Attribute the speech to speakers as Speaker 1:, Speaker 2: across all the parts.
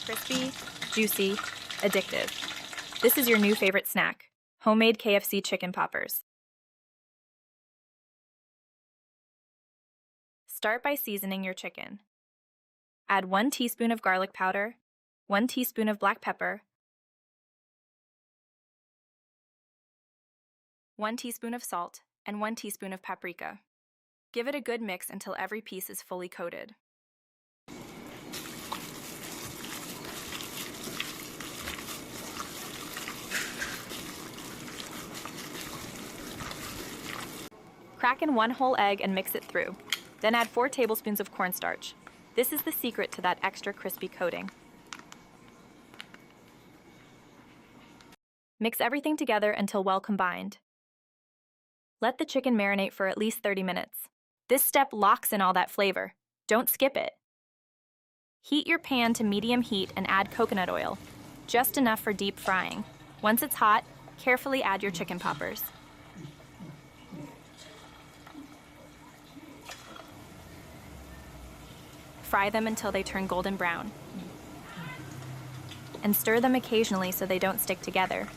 Speaker 1: Crispy, juicy, addictive. This is your new favorite snack, homemade KFC chicken poppers. Start by seasoning your chicken. Add 1 teaspoon of garlic powder, 1 teaspoon of black pepper, 1 teaspoon of salt, and 1 teaspoon of paprika. Give it a good mix until every piece is fully coated. Crack in 1 whole egg and mix it through. Then add 4 tablespoons of cornstarch. This is the secret to that extra crispy coating. Mix everything together until well combined. Let the chicken marinate for at least 30 minutes. This step locks in all that flavor. Don't skip it. Heat your pan to medium heat and add coconut oil, just enough for deep frying. Once it's hot, carefully add your chicken poppers. Fry them until they turn golden brown. And stir them occasionally so they don't stick together.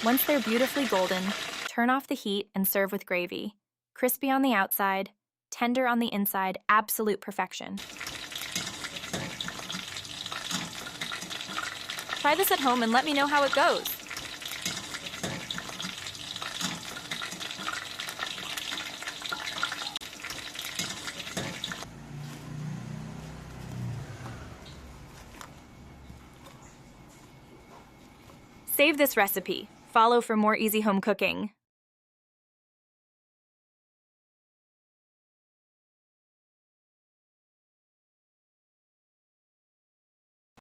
Speaker 1: Once they're beautifully golden, turn off the heat and serve with gravy. Crispy on the outside, tender on the inside, absolute perfection. Try this at home and let me know how it goes. Save this recipe. Follow for more easy home cooking.